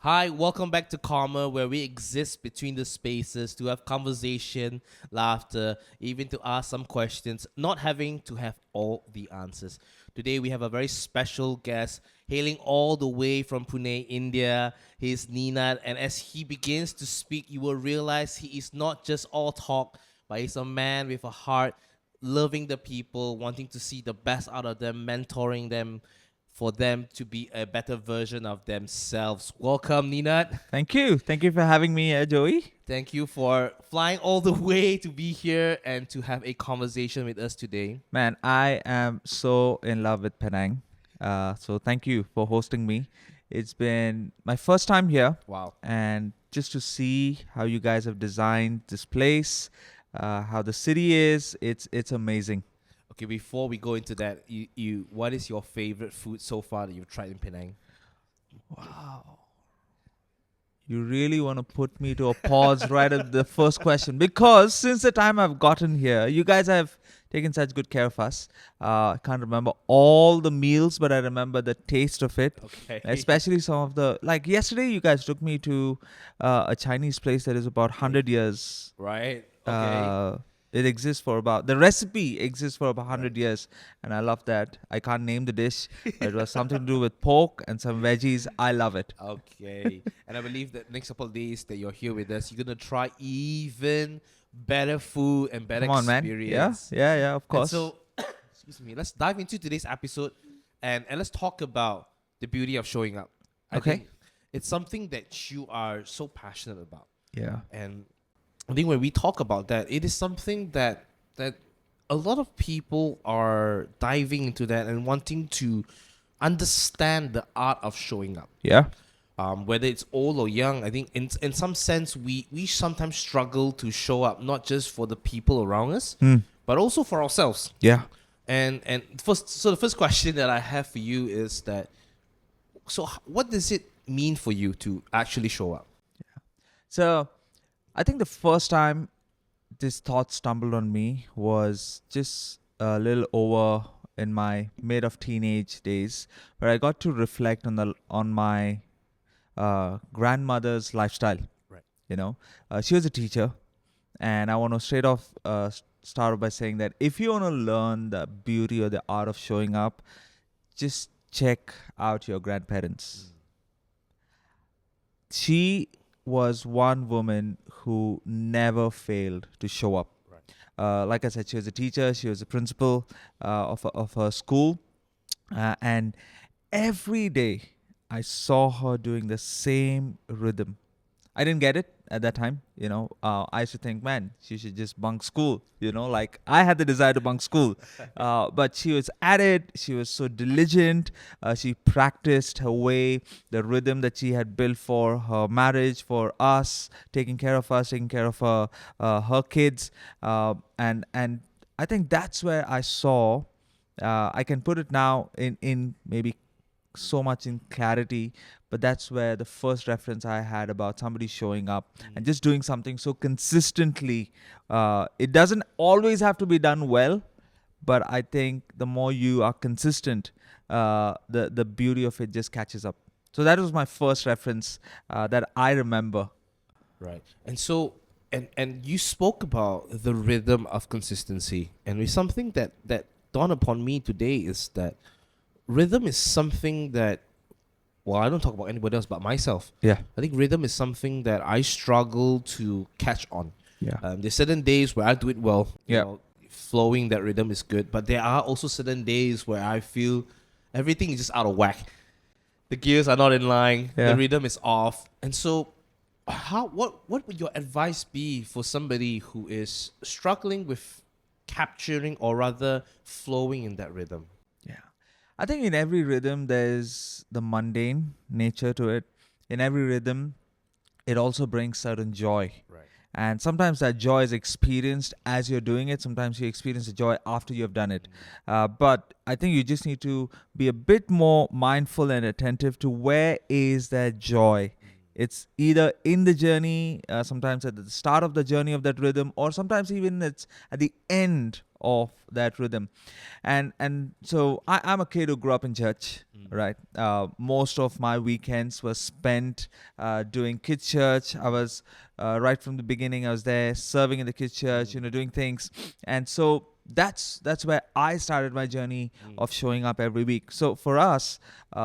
Hi, welcome back to Karma, where we exist between the spaces to have conversation, laughter, even to ask some questions, not having to have all the answers. Today we have a very special guest hailing all the way from Pune, India. He's Ninad, and as he begins to speak, you will realize he is not just all talk, but he's a man with a heart, loving the people, wanting to see the best out of them, mentoring them for them to be a better version of themselves. Welcome, Ninat. Thank you. Thank you for having me, Joey. Thank you for flying all the way to be here and to have a conversation with us today. Man, I am so in love with Penang. So thank you for hosting me. It's been my first time here, Wow. and just to see how you guys have designed this place, how the city is, it's amazing. Okay, before we go into that, what is your favorite food so far that you've tried in Penang? Wow. You really want to put me to a pause right at the first question, because since the time I've gotten here, you guys have taken such good care of us. I can't remember all the meals, but I remember the taste of it. Okay. Especially some of the, like yesterday, you guys took me to a Chinese place that is about 100 years. Right? Okay. It exists for about, the recipe exists for about 100 Right. years, and I love that. I can't name the dish, but it was something to do with pork and some veggies. I love it. Okay. And I believe that next couple of days that you're here with us, you're going to try even better food and better Come on, man. experience. Yeah, of And course. so, excuse me, let's dive into today's episode and let's talk about the beauty of showing up. I Okay. think it's something that you are so passionate about. Yeah. And I think when we talk about that, it is something that a lot of people are diving into that and wanting to understand the art of showing up. Yeah. Whether it's old or young, I think in some sense we sometimes struggle to show up not just for the people around us, but also for ourselves. Yeah. And the first question that I have for you is that, so what does it mean for you to actually show up? So I think the first time this thought stumbled on me was just a little over in my mid of teenage days, where I got to reflect on my grandmother's lifestyle. Right. She was a teacher, and I want to straight off start off by saying that if you want to learn the beauty or the art of showing up, just check out your grandparents. She was one woman who never failed to show up. Right. Like I said, she was a teacher, she was a principal of her school, and every day I saw her doing the same rhythm. I didn't get it at that time. I used to think, man, she should just bunk school. Like I had the desire to bunk school. But she was at it. She was so diligent. She practiced her way, the rhythm that she had built for her marriage, for us, taking care of us, taking care of her kids. And I think that's where I saw, I can put it now in maybe so much in clarity, but that's where the first reference I had about somebody showing up and just doing something so consistently. It doesn't always have to be done well, but I think the more you are consistent, the beauty of it just catches up. So that was my first reference that I remember. Right. And so and you spoke about the rhythm of consistency, and it's something that dawned upon me today is that rhythm is something that, well, I don't talk about anybody else but myself. Yeah. I think rhythm is something that I struggle to catch on. Yeah. There's certain days where I do it well. Yeah. Flowing that rhythm is good, but there are also certain days where I feel everything is just out of whack. The gears are not in line. Yeah. The rhythm is off, and so what would your advice be for somebody who is struggling with capturing or rather flowing in that rhythm? Yeah. I think in every rhythm, there's the mundane nature to it. In every rhythm, it also brings certain joy. Right. And sometimes that joy is experienced as you're doing it. Sometimes you experience the joy after you've done it. But I think you just need to be a bit more mindful and attentive to where is that joy. It's either in the journey, sometimes at the start of the journey of that rhythm, or sometimes even it's at the end of that rhythm. And so I'm a kid who grew up in church, right? Most of my weekends were spent doing kids church. I was right from the beginning. I was there serving in the kids church, doing things, and so that's where I started my journey of showing up every week. So for us,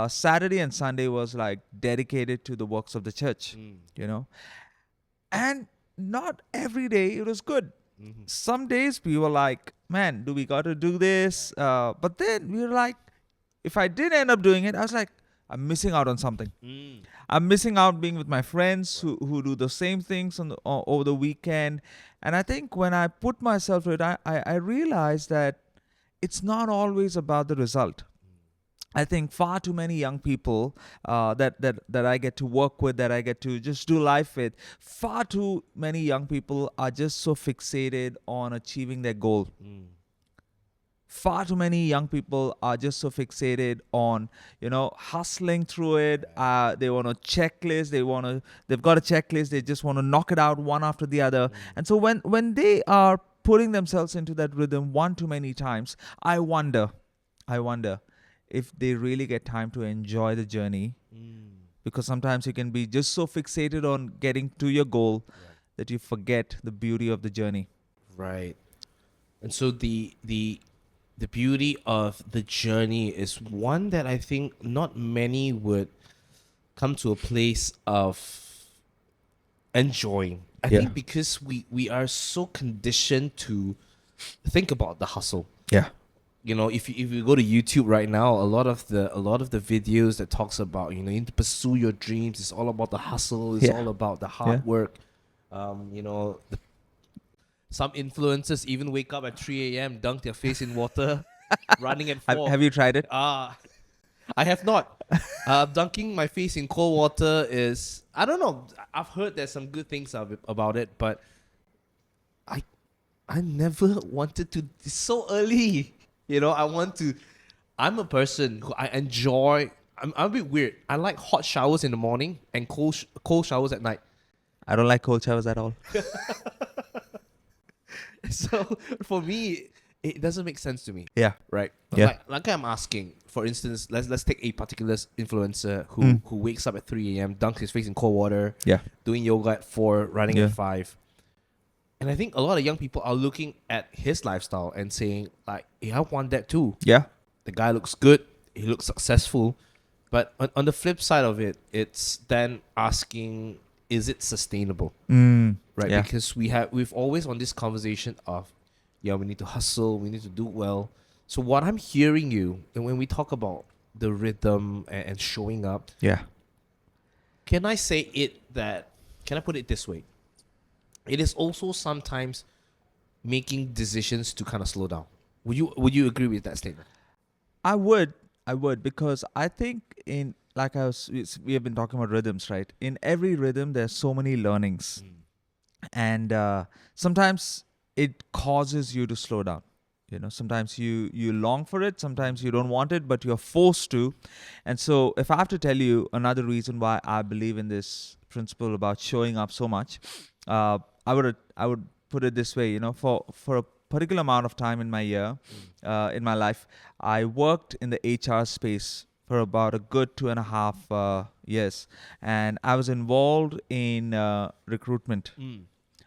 Saturday and Sunday was like dedicated to the works of the church, you know, and not every day it was good. Some days we were like, man, do we got to do this? But then we were like, if I did end up doing it, I was like, I'm missing out on something. I'm missing out being with my friends who do the same things over the weekend. And I think when I put myself to it, I realized that it's not always about the result. I think far too many young people that I get to work with, that I get to just do life with, far too many young people are just so fixated on achieving their goal. Far too many young people are just so fixated on hustling through it. They want a checklist. They've got a checklist. They just want to knock it out one after the other. And so when they are putting themselves into that rhythm one too many times, I wonder if they really get time to enjoy the journey, because sometimes you can be just so fixated on getting to your goal that you forget the beauty of the journey. Right. And so the beauty of the journey is one that I think not many would come to a place of enjoying. I Yeah. think because we are so conditioned to think about the hustle. Yeah. If you go to YouTube right now, a lot of the videos that talks about, you need to pursue your dreams. It's all about the hustle. It's Yeah. all about the hard Yeah. work. Some influencers even wake up at 3 a.m., dunk their face in water, running at Have, 4. have you tried it? I have not. Dunking my face in cold water is, I don't know. I've heard there's some good things about it, but I never wanted to. It's so early. I'm a person who I enjoy. I'm a bit weird. I like hot showers in the morning and cold showers at night. I don't like cold showers at all. So for me, it doesn't make sense to me. Yeah. Right. Yeah. Like I'm asking, for instance, let's take a particular influencer who wakes up at 3 a.m., dunks his face in cold water, Yeah. doing yoga at 4, running Yeah. at 5. And I think a lot of young people are looking at his lifestyle and saying, like, yeah, I want that too. Yeah. The guy looks good, he looks successful. But on the flip side of it, it's then asking, is it sustainable? Right? Yeah. Because we've always on this conversation of, yeah, we need to hustle, we need to do well. So what I'm hearing you, and when we talk about the rhythm and showing up, Yeah. can I put it this way? It is also sometimes making decisions to kind of slow down. Would you agree with that statement? I would, because I think we have been talking about rhythms, right? In every rhythm, there's so many learnings, and sometimes it causes you to slow down. Sometimes you long for it, sometimes you don't want it, but you're forced to. And so, if I have to tell you another reason why I believe in this principle about showing up so much, I would put it this way. For a particular amount of time in my year, in my life, I worked in the HR space for about a good 2.5 years, and I was involved in recruitment.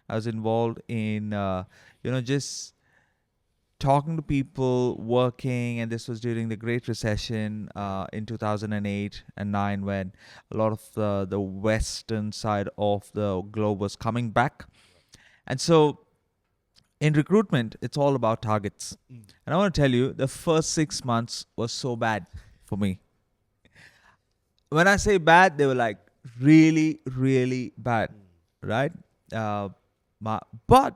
I was involved in just talking to people, working, and this was during the Great Recession in 2008 and 9, when a lot of the western side of the globe was coming back. And so in recruitment, it's all about targets. And I want to tell you, the first 6 months was so bad for me. When I say bad, they were like really, really bad, right? Uh, but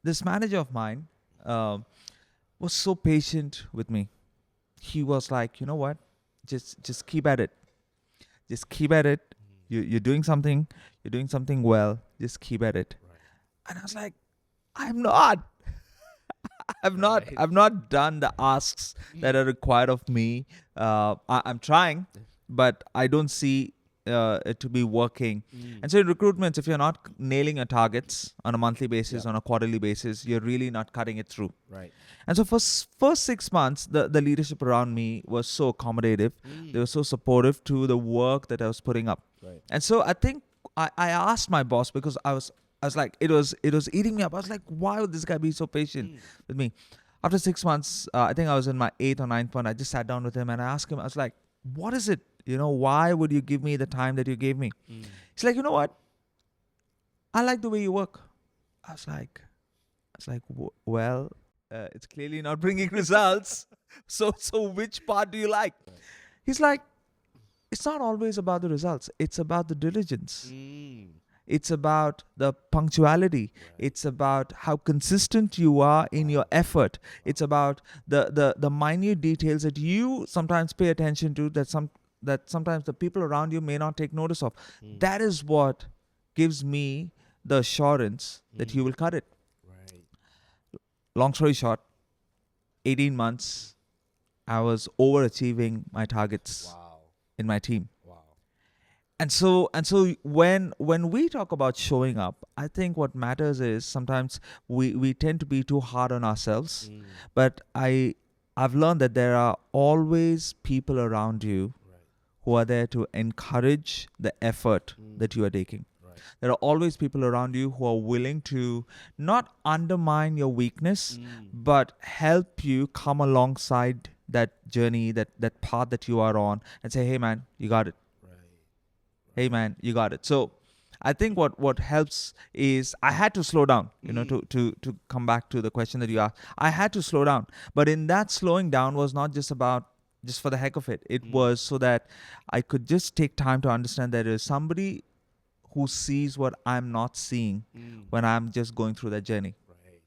this manager of mine was so patient with me. He was like, you know what? Just keep at it. Just keep at it. You're doing something. You're doing something well. Just keep at it. And I was like, I'm not. I've not done the asks that are required of me. I'm trying, but I don't see to be working. Mm. And so in recruitments, if you're not nailing your targets on a monthly basis, Yeah. on a quarterly basis, you're really not cutting it through. Right. And so for first 6 months, the leadership around me was so accommodative. They were so supportive to the work that I was putting up. Right. And so I think I asked my boss, because I was like, it was eating me up. I was like, why would this guy be so patient with me? After 6 months, I think I was in my 8th or 9th month. I just sat down with him and I asked him, I was like, what is it? Why would you give me the time that you gave me? He's like, you know what? I like the way you work. I was like, well, it's clearly not bringing results. So which part do you like? He's like, it's not always about the results. It's about the diligence. It's about the punctuality. It's about how consistent you are in your effort. It's about the minute details that you sometimes pay attention to, that sometimes the people around you may not take notice of. That is what gives me the assurance that you will cut it. Right. Long story short, 18 months, I was overachieving my targets Wow. in my team. Wow. And so when we talk about showing up, I think what matters is sometimes we tend to be too hard on ourselves. But I've learned that there are always people around you Right. who are there to encourage the effort that you are taking. Right. There are always people around you who are willing to not undermine your weakness, but help you come alongside that journey, that path that you are on, and say, hey man, you got it. Right. Hey man, you got it. So I think what helps is I had to slow down, to come back to the question that you asked. I had to slow down. But in that slowing down was not just for the heck of it. It was so that I could just take time to understand that there is somebody who sees what I'm not seeing when I'm just going through that journey. Right.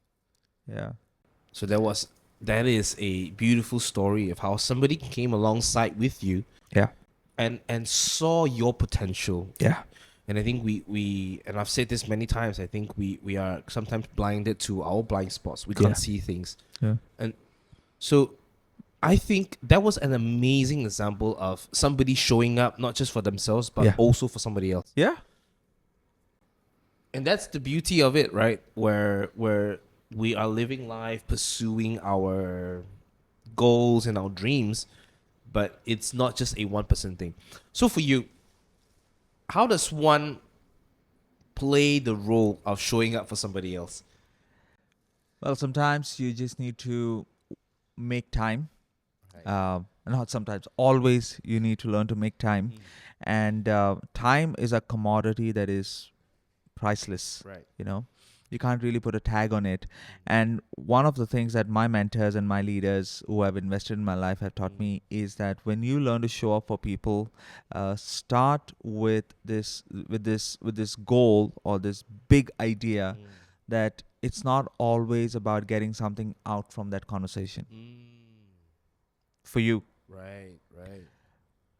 Yeah. So that is a beautiful story of how somebody came alongside with you Yeah. and saw your potential. Yeah. And I think we and I've said this many times, I think we are sometimes blinded to our blind spots. We can't Yeah. see things. Yeah. And so I think that was an amazing example of somebody showing up not just for themselves, but Yeah. also for somebody else. Yeah. And that's the beauty of it, right? Where we are living life, pursuing our goals and our dreams, but it's not just a 1% thing. So for you, how does one play the role of showing up for somebody else? Well, sometimes you just need to make time. Not sometimes, always you need to learn to make time. And time is a commodity that is priceless. Right. You can't really put a tag on it. And one of the things that my mentors and my leaders who have invested in my life have taught me is that when you learn to show up for people, start with this goal or this big idea that it's not always about getting something out from that conversation for you. Right. Right.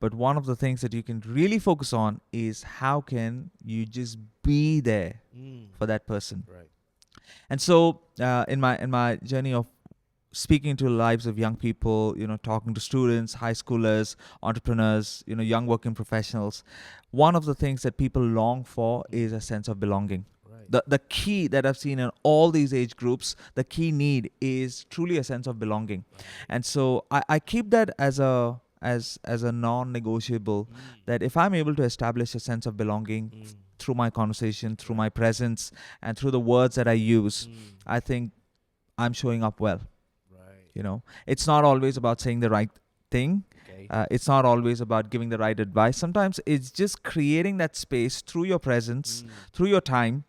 But one of the things that you can really focus on is how can you just be there for that person. Right. And so in my journey of speaking to lives of young people, talking to students, high schoolers, entrepreneurs, young working professionals, one of the things that people long for is a sense of belonging. Right. The key that I've seen in all these age groups, the key need is truly a sense of belonging. And so I keep that as a non-negotiable, that if I'm able to establish a sense of belonging through my conversation, through my presence, and through the words that I use, I think I'm showing up well. Right. It's not always about saying the right thing. Okay. It's not always about giving the right advice. Sometimes it's just creating that space through your presence, through your time,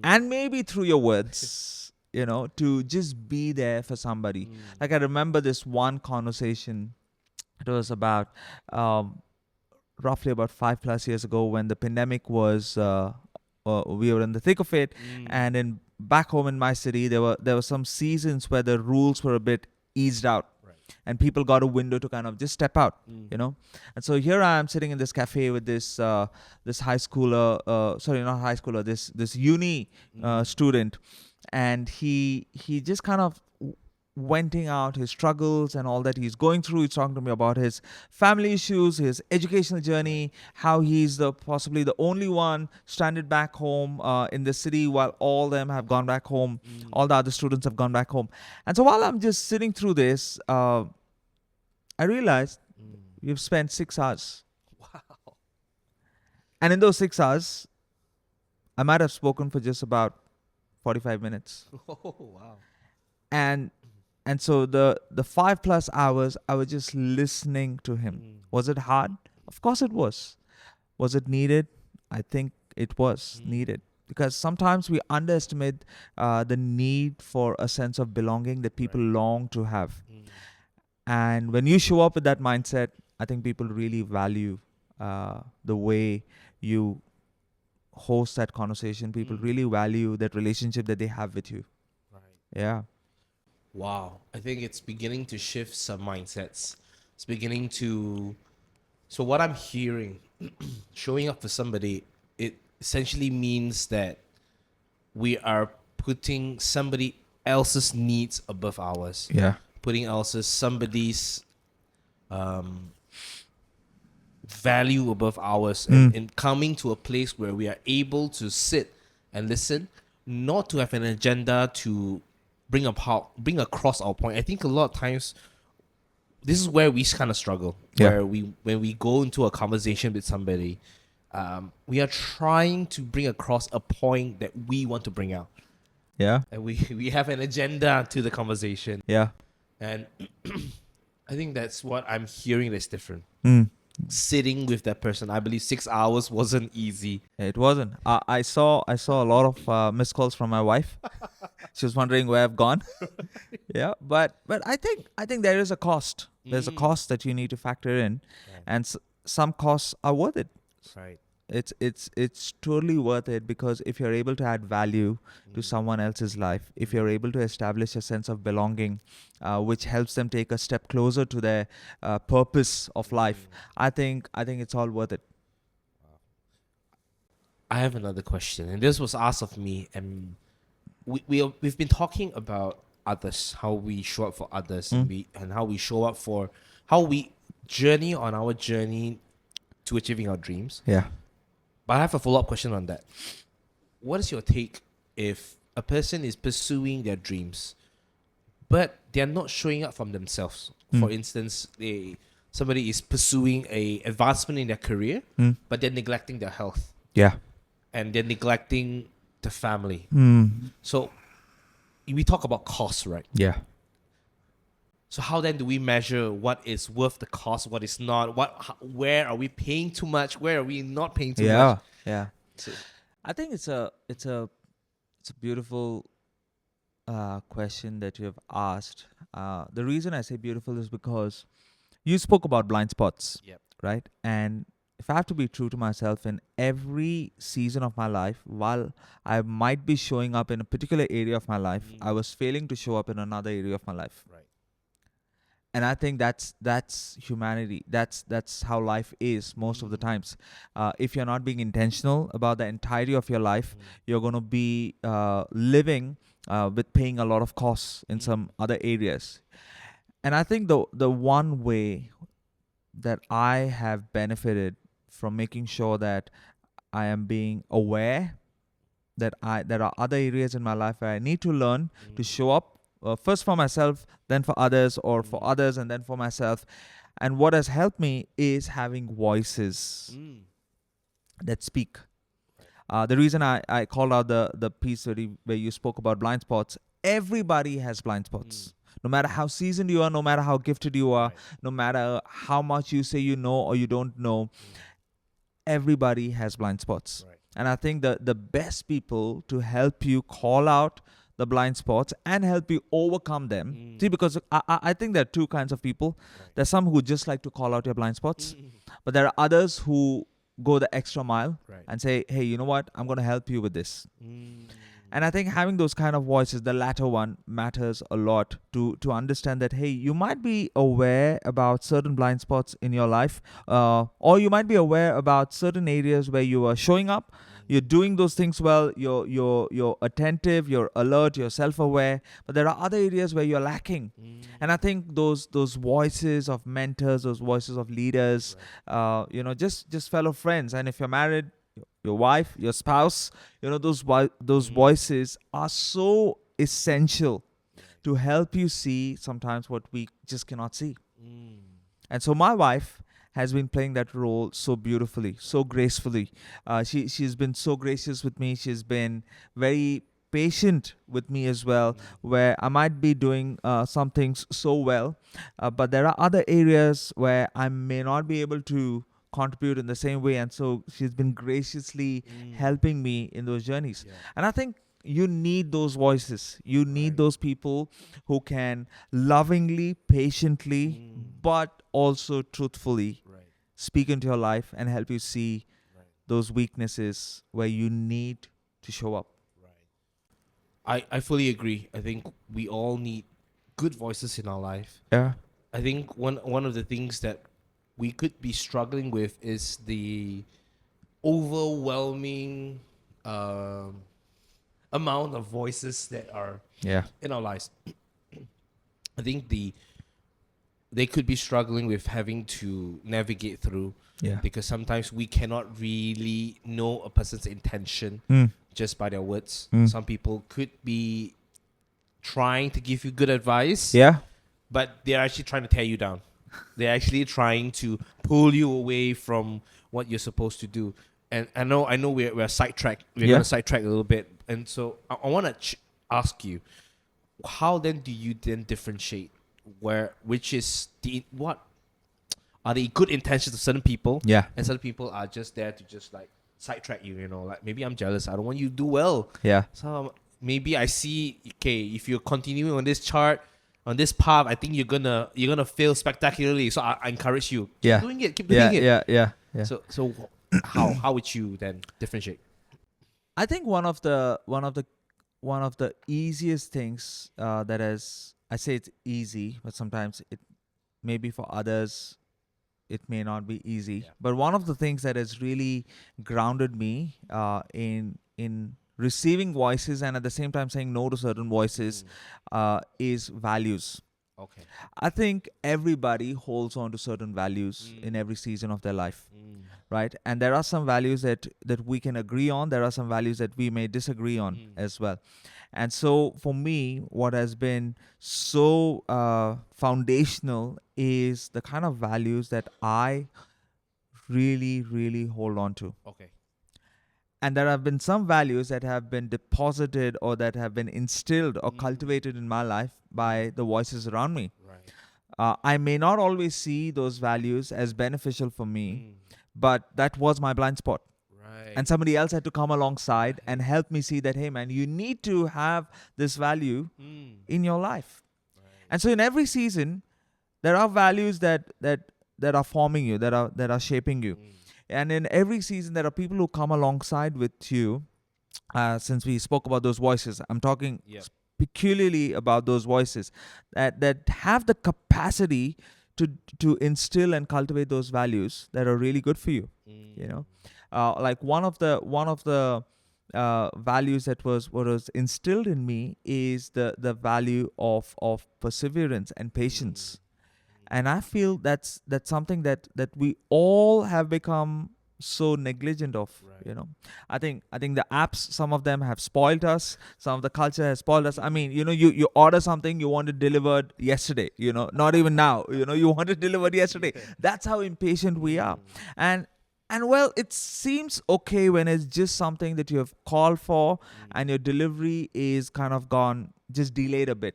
and maybe through your words, to just be there for somebody. Like I remember this one conversation. It was about roughly about 5+ years ago when the pandemic was. We were in the thick of it, and in back home in my city, there were some seasons where the rules were a bit eased out, and people got a window to kind of just step out, And so here I am sitting in this cafe with this high schooler, sorry, not high schooler, this uni student, and he just kind of venting out his struggles and all that he's going through. He's talking to me about his family issues, his educational journey, how he's the possibly the only one stranded back home in the city while all them have gone back home. All the other students have gone back home. And so while I'm just sitting through this, I realized we've spent 6 hours. Wow. And in those 6 hours, I might have spoken for just about 45 minutes. Oh, wow. And so the 5+ hours, I was just listening to him. Was it hard? Of course it was. Was it needed? I think it was needed. Because sometimes we underestimate the need for a sense of belonging that people long to have. And when you show up with that mindset, I think people really value the way you host that conversation. People really value that relationship that they have with you. Right. Yeah. Wow. I think it's beginning to shift some mindsets. It's beginning to. So, what I'm hearing, showing up for somebody, it essentially means that we are putting somebody else's needs above ours, Yeah. putting somebody's value above ours, and coming to a place where we are able to sit and listen, not to have an agenda to bring across our point. I think a lot of times this is where we kind of struggle. Yeah. Where when we go into a conversation with somebody, we are trying to bring across a point that we want to bring out, Yeah. and we have an agenda to the conversation, Yeah. and I think that's what I'm hearing that's different. Mm. Sitting with that person, I believe 6 hours wasn't easy. It wasn't. I saw a lot of missed calls from my wife. She was wondering where I've gone. Yeah, but I think there is a cost. There's a cost that you need to factor in, and some costs are worth it. Right. It's totally worth it, because if you're able to add value to someone else's life, if you're able to establish a sense of belonging, which helps them take a step closer to their purpose of life, I think it's all worth it. I have another question, and this was asked of me, and we've been talking about others, how we show up for others, and how we show up for how we journey on our journey to achieving our dreams. Yeah. But I have a follow-up question on that. What is your take if a person is pursuing their dreams, but they're not showing up from themselves? For instance, somebody is pursuing a advancement in their career, but they're neglecting their health, Yeah. and they're neglecting the family. So we talk about cost, right? Yeah. So how then do we measure what is worth the cost, what is not? Where are we paying too much? Where are we not paying too much? Yeah. So, I think it's a beautiful question that you have asked. The reason I say beautiful is because you spoke about blind spots, Yep. right? And if I have to be true to myself, in every season of my life, while I might be showing up in a particular area of my life, I was failing to show up in another area of my life. Right. And I think that's humanity. That's how life is most of the times. If you're not being intentional about the entirety of your life, you're going to be living with paying a lot of costs in some other areas. And I think the one way that I have benefited from making sure that I am being aware that there are other areas in my life where I need to learn to show up, first for myself, then for others, or for others and then for myself. And what has helped me is having voices that speak. The reason I called out the piece where you spoke about blind spots, everybody has blind spots. No matter how seasoned you are, no matter how gifted you are, no matter how much you say you know or you don't know, everybody has blind spots. Right. And I think the best people to help you call out the blind spots and help you overcome them. See, because I think there are two kinds of people. There's some who just like to call out your blind spots, but there are others who go the extra mile and say, hey, you know what? I'm going to help you with this. And I think having those kind of voices, the latter one, matters a lot to understand that, hey, you might be aware about certain blind spots in your life, or you might be aware about certain areas where you are showing up, You're doing those things well. You're attentive. You're alert. You're self-aware. But there are other areas where you're lacking. And I think those voices of mentors, those voices of leaders, just fellow friends. And if you're married, your wife, your spouse, those voices are so essential to help you see sometimes what we just cannot see. And so my wife has been playing that role so beautifully, so gracefully. She's been so gracious with me. She's been very patient with me as well, where I might be doing some things so well, but there are other areas where I may not be able to contribute in the same way. And so she's been graciously helping me in those journeys. And I think you need those voices. You need those people who can lovingly, patiently, but also truthfully speak into your life and help you see those weaknesses where you need to show up. I fully agree. I think we all need good voices in our life. Yeah. I think one of the things that we could be struggling with is the overwhelming amount of voices that are in our lives. I think they could be struggling with having to navigate through, because sometimes we cannot really know a person's intention just by their words. Some people could be trying to give you good advice, but they're actually trying to tear you down. They're actually trying to pull you away from what you're supposed to do. And I know we're sidetracked. We're going to sidetrack a little bit. And so I want to ask you, how then do you then differentiate what are the good intentions of certain people, and certain people are just there to just like sidetrack you, like maybe I'm jealous, I don't want you to do well. So maybe I see, okay, if you're continuing on this chart, on this path, I think you're gonna fail spectacularly. So I encourage you, keep doing it. Yeah. So how would you then differentiate? I think one of the easiest things that is, I say it's easy, but sometimes it maybe for others it may not be easy. But one of the things that has really grounded me in receiving voices and at the same time saying no to certain voices is values. Okay. I think everybody holds on to certain values in every season of their life, right? And there are some values that we can agree on. There are some values that we may disagree on as well. And so for me, what has been so foundational is the kind of values that I really, really hold on to. Okay. And there have been some values that have been deposited or that have been instilled or cultivated in my life by the voices around me. Right. I may not always see those values as beneficial for me, but that was my blind spot. Right. And somebody else had to come alongside and help me see that, hey man, you need to have this value in your life. Right. And so in every season, there are values that are forming you, that are shaping you. And in every season, there are people who come alongside with you. Since we spoke about those voices, I'm talking peculiarly about those voices that have the capacity to instill and cultivate those values that are really good for you. Like one of the values that was instilled in me is the value of perseverance and patience. And I feel that's something that we all have become so negligent of. I think the apps, some of them have spoiled us. Some of the culture has spoiled us. I mean, you order something, you want it delivered yesterday, not even now, you want it delivered yesterday. That's how impatient we are. And well, it seems okay when it's just something that you have called for and your delivery is kind of gone, just delayed a bit.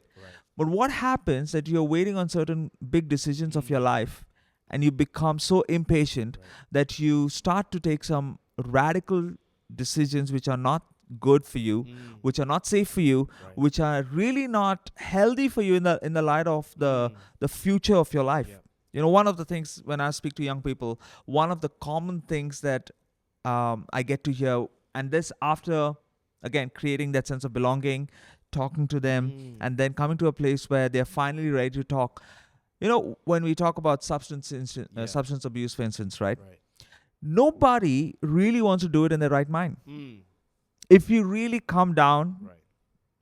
But what happens that you're waiting on certain big decisions of your life and you become so impatient that you start to take some radical decisions which are not good for you, which are not safe for you, which are really not healthy for you in the light of the future of your life. One of the things when I speak to young people, one of the common things that I get to hear, and this after, again, creating that sense of belonging, talking to them, and then coming to a place where they're finally ready to talk. When we talk about substance abuse, for instance, right? nobody really wants to do it in their right mind. Mm. If you really come down Right.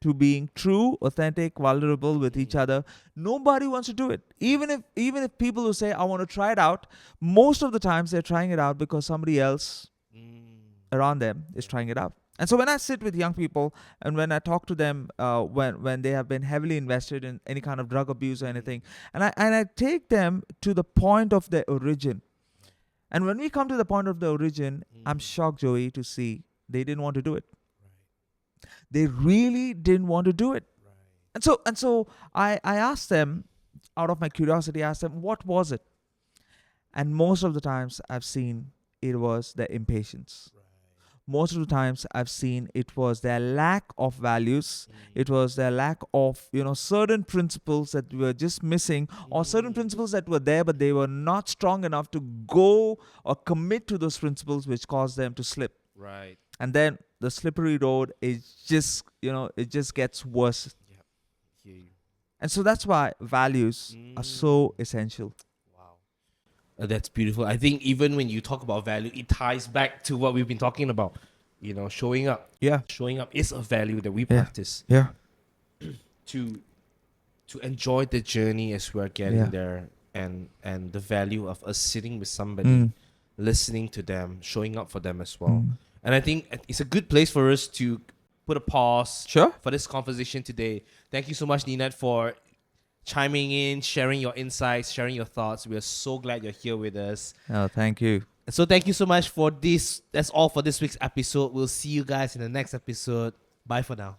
to being true, authentic, vulnerable with each other, nobody wants to do it. Even if people who say I want to try it out, most of the times they're trying it out because somebody else around them is trying it out. And so when I sit with young people and when I talk to them, when they have been heavily invested in any kind of drug abuse or anything, and I take them to the point of their origin. And when we come to the point of the origin, I'm shocked, Joey, to see they didn't want to do it. They really didn't want to do it. And so I asked them, out of my curiosity, I asked them, what was it? And most of the times I've seen it was their impatience. Most of the times I've seen it was their lack of values. It was their lack of, certain principles that were just missing, or certain principles that were there, but they were not strong enough to go or commit to those principles, which caused them to slip. Right. And then the slippery road is just, it just gets worse. Yep. Hear you. And so that's why values are so essential. Wow. That's beautiful. I think even when you talk about value, it ties back to what we've been talking about. Showing up. Yeah. Showing up is a value that we practice Yeah. to enjoy the journey as we're getting Yeah. there, and the value of us sitting with somebody, listening to them, showing up for them as well. And I think it's a good place for us to put a pause Sure. for this conversation today. Thank you so much, Ninette, for chiming in, sharing your insights, sharing your thoughts. We are so glad you're here with us. Oh, thank you. So thank you so much for this. That's all for this week's episode. We'll see you guys in the next episode. Bye for now.